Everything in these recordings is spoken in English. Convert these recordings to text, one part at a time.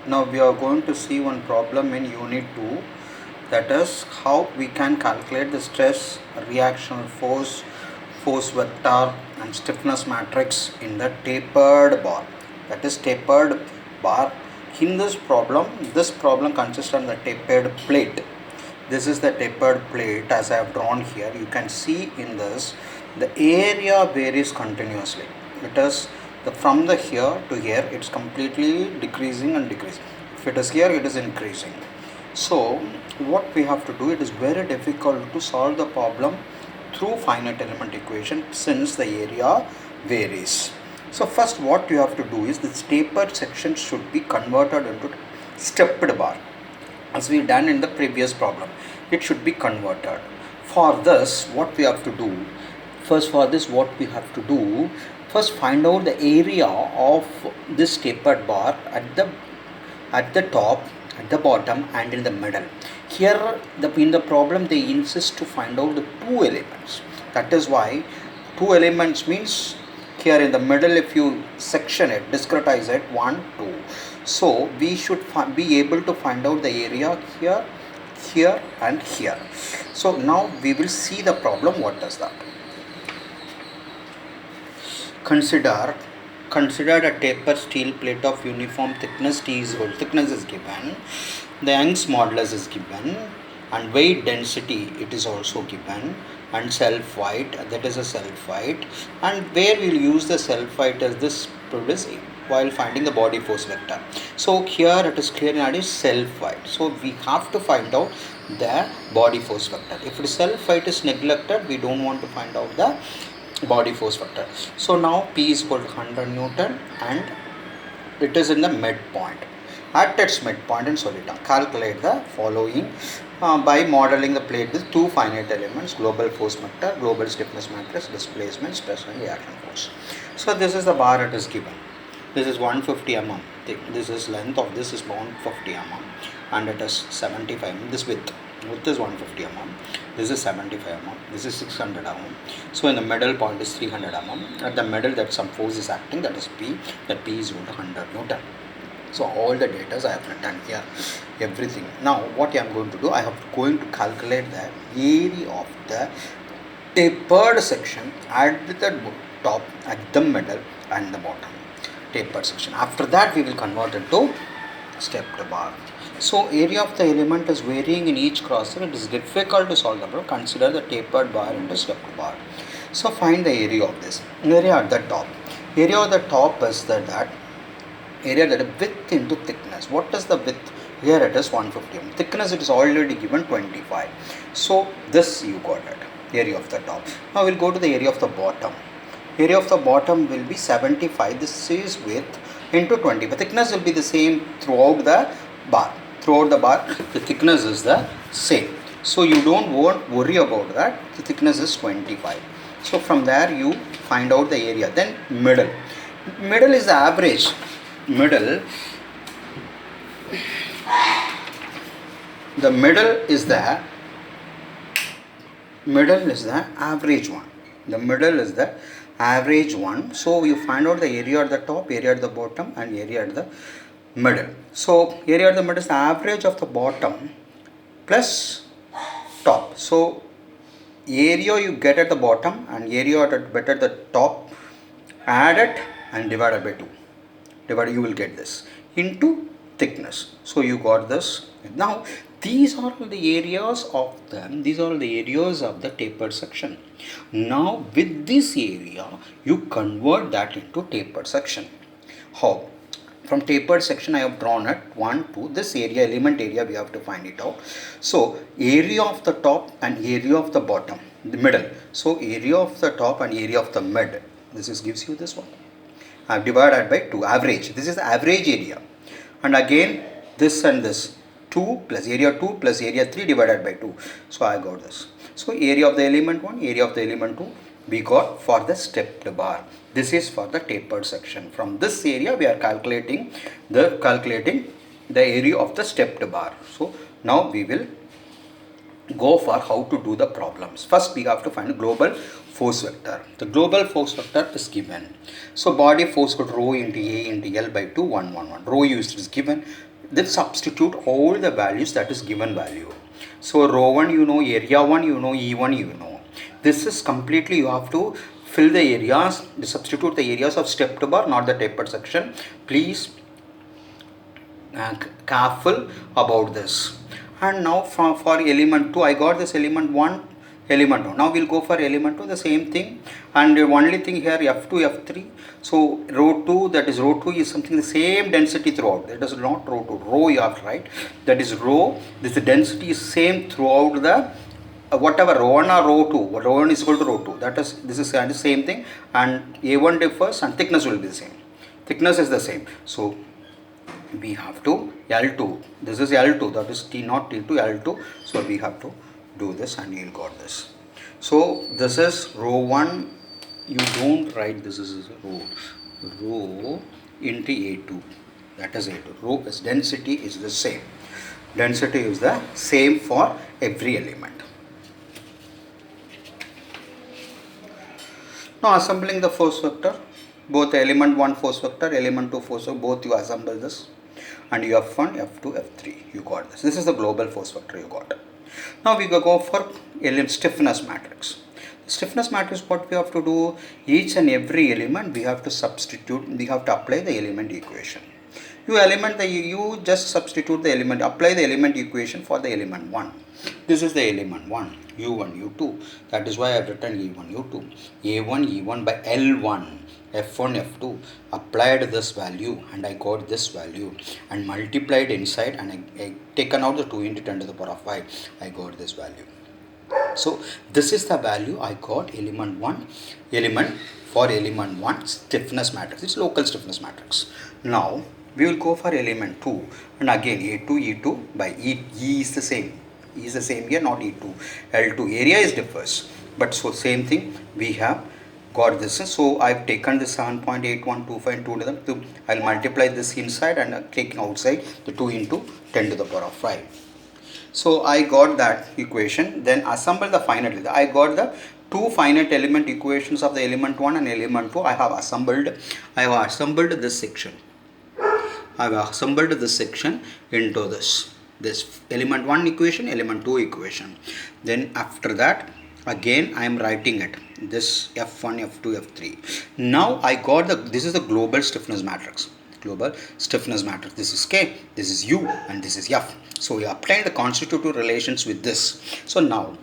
Now we are going to see one problem in unit 2, that is how we can calculate the stress, reactional force, force vector and stiffness matrix in the tapered bar. That is tapered bar. In this problem consists of the tapered plate. This is the tapered plate as I have drawn here. You can see in this the area varies continuously. It is from the here to here, it's completely decreasing and decreasing. If it is here, it is increasing. So what we have to do, it is very difficult to solve the problem through finite element equation since the area varies. So first what you have to do is this tapered section should be converted into stepped bar as we done in the previous problem. It should be converted. For this what we have to do, first find out the area of this tapered bar at the top, at the bottom and in the middle. Here in the problem they insist to find out the two elements. That is why two elements means here in the middle, if you section it, discretize it, 1, 2. So we should be able to find out the area here, here and here. So now we will see the problem. What does that? Consider a tapered steel plate of uniform thickness. Thickness is given, the Young's modulus is given, and weight density it is also given, and self weight, that is a self weight, and where we will use the self weight as this produce while finding the body force vector. So here it is clear that is self weight. So we have to find out the body force vector. If the self weight is neglected, we don't want to find out the body force vector. So now P is equal to 100 Newton and it is in the midpoint. At its midpoint and solid down, calculate the following by modeling the plate with two finite elements: global force vector, global stiffness matrix, displacement, stress and reaction force. So this is the bar it is given. This is 150 mm thick. This is length of this is 150 mm and it is 75 mm. This width is 150 mm. This is 75 mm. This is 600 mm. So in the middle point is 300 mm. At the middle that some force is acting, that is P. That P is equal to 100 Newton. So all the data I have written here, everything. Now what I am going to do, I am going to calculate the area of the tapered section at the top, at the middle and the bottom. Tapered section. After that we will convert it to stepped bar. So area of the element is varying in each cross section. It is difficult to solve the problem. Consider the tapered bar into stepped bar. So find the area of this. Area at the top. Area of the top is that area that is width into thickness. What is the width? Here it is 150 mm. Thickness it is already given 25. So this you got it. Area of the top. Now we'll go to the area of the bottom. Area of the bottom will be 75. This is width into 20. The thickness will be the same throughout the bar. Throughout the bar, the thickness is the same. So you don't worry about that. The thickness is 25. So from there you find out the area. Then middle. Middle is the average. The middle is the average one. The middle is the average one. So you find out the area at the top, area at the bottom and area at the middle. So area at the middle is the average of the bottom plus top. So area you get at the bottom and area at the top, add it and divided by 2. You will get this into thickness. So you got this. Now these are all the areas of the tapered section. Now with this area you convert that into tapered section. How? From tapered section I have drawn it 1, 2. This area, element area, we have to find it out. So area of the top and area of the bottom, the middle. So area of the top and area of the mid. This gives you this one. I have divided by 2, average. This is the average area. And again this and this, 2 plus area 2 plus area 3 divided by 2. So I got this. So area of the element 1, area of the element 2 we got for the stepped bar. This is for the tapered section. From this area we are calculating the area of the stepped bar. So now we will go for how to do the problems. First we have to find a global force vector. The global force vector is given. So body force could rho into A into L by 2, 1, 1, 1. Rho used is given. then substitute all the values that is given value. So row 1 you know, area 1 you know, E1 you know. This is completely, you have to fill the areas, substitute the areas of stepped bar, not the tapered section. Please careful about this. And now for element 2, I got this element 1, element 2. Now we'll go for element 2, the same thing. And the only thing here, F2, F3. So row 2, that is row 2 is something the same density throughout. That is not row 2. Row you have to write. That is row. This density is same throughout the whatever row 1 or row 2. Row 1 is equal to row 2. That is, this is the same thing. And A1 differs and thickness will be the same. Thickness is the same. So we have to L2, this is L2, that is T not T2, L2. So we have to do this and you'll got this. So this is row 1, you don't write this is row into A2, that is A2. Row is density is the same. Density is the same for every element. Now assembling the force vector, both element 1 force vector, element 2 force vector, both you assemble this. And you F1, F2, F3, you got this. This is the global force vector you got. Now we go for stiffness matrix. The stiffness matrix, what we have to do, each and every element we have to substitute, we have to apply the element equation. You just substitute the element, apply the element equation for the element 1. This is the element 1, U1, U2. That is why I have written E1, U2. A1, E1 by L1. F1, F2, applied this value and I got this value and multiplied inside and I taken out the 2 into 10 to the power of 5, I got this value. So this is the value I got element 1, for element 1 stiffness matrix, it's local stiffness matrix. Now we will go for element 2 and again A2, E2 by E is the same. E is the same here, not E2. L2 area is differs, but so same thing we have got this. So I've taken the 7.8125 to them. I'll multiply this inside and taking outside the 2 into 10 to the power of 5. So I got that equation. Then assemble the finite. I got the two finite element equations of the element 1 and element 2. I have assembled this section. I have assembled this section into this element 1 equation, element 2 equation. Then after that, again I am writing it, this F1, F2, F3. Now I got this is the global stiffness matrix. This is K, this is U and this is F. So we apply the constitutive relations with this. So now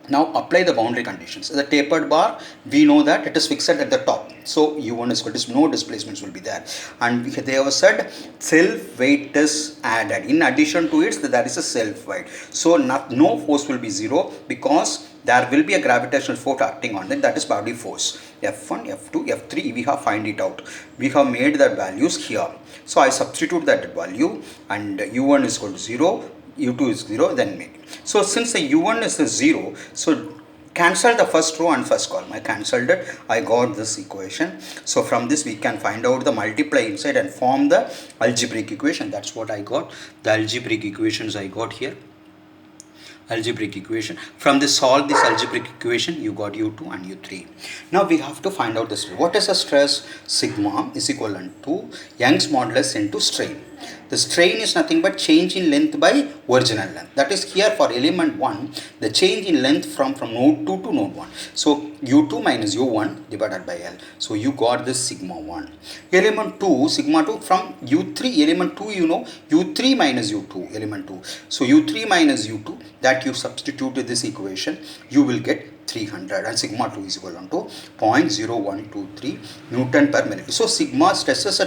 apply the boundary conditions. The tapered bar, we know that it is fixed at the top. So U1 is equal to no displacements will be there. And they have said self weight is added. In addition to it, there is a self weight. So no force will be zero because there will be a gravitational force acting on it, that is body force. F1, F2, F3, we have find it out. We have made the values here. So I substitute that value and U1 is equal to 0, U2 is 0, then make. So since the U1 is a 0, so cancel the first row and first column. I cancelled it. I got this equation. So from this we can find out the multiply inside and form the algebraic equation. That's what I got. The algebraic equations I got here. Algebraic equation. From this solve this algebraic equation, you got U2 and U3. Now we have to find out the stress. What is the stress? Sigma is equivalent to Young's modulus into strain. The strain is nothing but change in length by original length. That is here for element 1, the change in length from node 2 to node 1. So U2 minus U1 divided by L. So you got this sigma 1. Element 2, sigma 2 from U3, element 2 you know, U3 minus U2, element 2. So U3 minus U2, that you substitute to this equation, you will get 300 and sigma 2 is equal to 0.0123 Newton per millimeter. So sigma stresses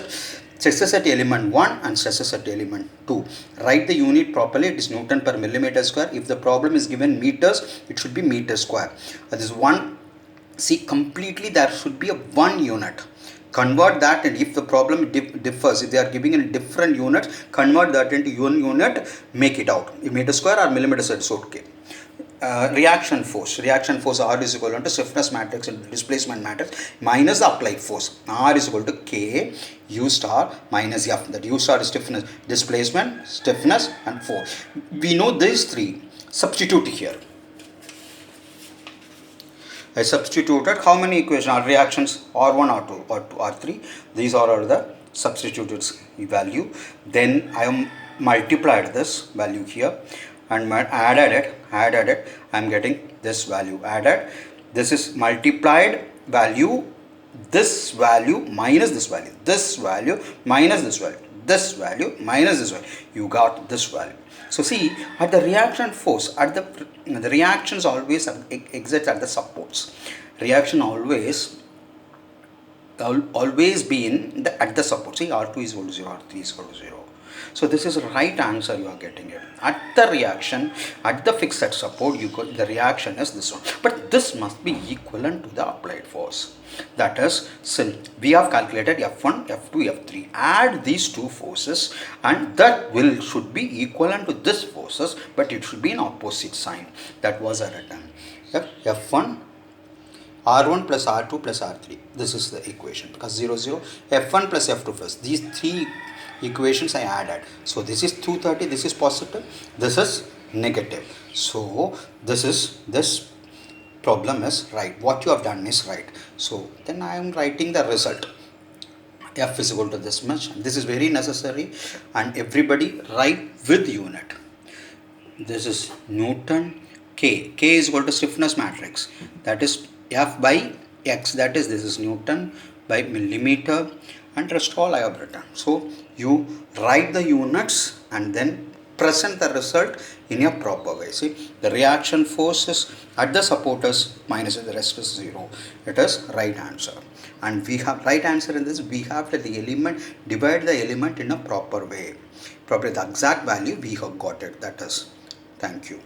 at element 1 and stresses at element 2. Write the unit properly, it is Newton per millimeter square. If the problem is given meters, it should be meter square. That is one, see completely there should be a 1 unit. Convert that, and if the problem differs, if they are giving in different units, convert that into 1 unit, make it out. Meter square or millimeter square, so okay. Reaction force R is equal to stiffness matrix and displacement matrix minus the applied force. R is equal to K U star minus F. That U star is stiffness, displacement, stiffness and force. We know these three. Substitute here. I substituted how many equations are reactions R1, R2, R2, R3. These are all the substituted value. Then I am multiplied this value here and added it, I am getting this value added. This is multiplied value, this value minus this value, this value minus this value, this value minus this value, you got this value. So see, at the reaction force, at the reactions always exist at the supports. Reaction always been at the support. See, R2 is equal to 0, R3 is equal to 0. So this is the right answer you are getting it. At the reaction, at the fixed at support, the reaction is this one. But this must be equivalent to the applied force. That is, since we have calculated F1, F2, F3. Add these two forces and that should be equivalent to this forces, but it should be in opposite sign. That was a written. F1 R1 plus R2 plus R3. This is the equation because 0, 0. F1 plus F2 first. These three equations I added. So this is 230, this is positive, this is negative. So this problem is right. What you have done is right. So then I am writing the result. F is equal to this much. This is very necessary and everybody write with unit. This is Newton. K is equal to stiffness matrix. That is F by X. That is, this is Newton by millimeter, and rest all I have written. So you write the units and then present the result in a proper way. See, the reaction force is at the supporters minus the rest is 0. It is right answer. And we have right answer in this. We have the element, divide the element in a proper way. Probably the exact value we have got it. That is, thank you.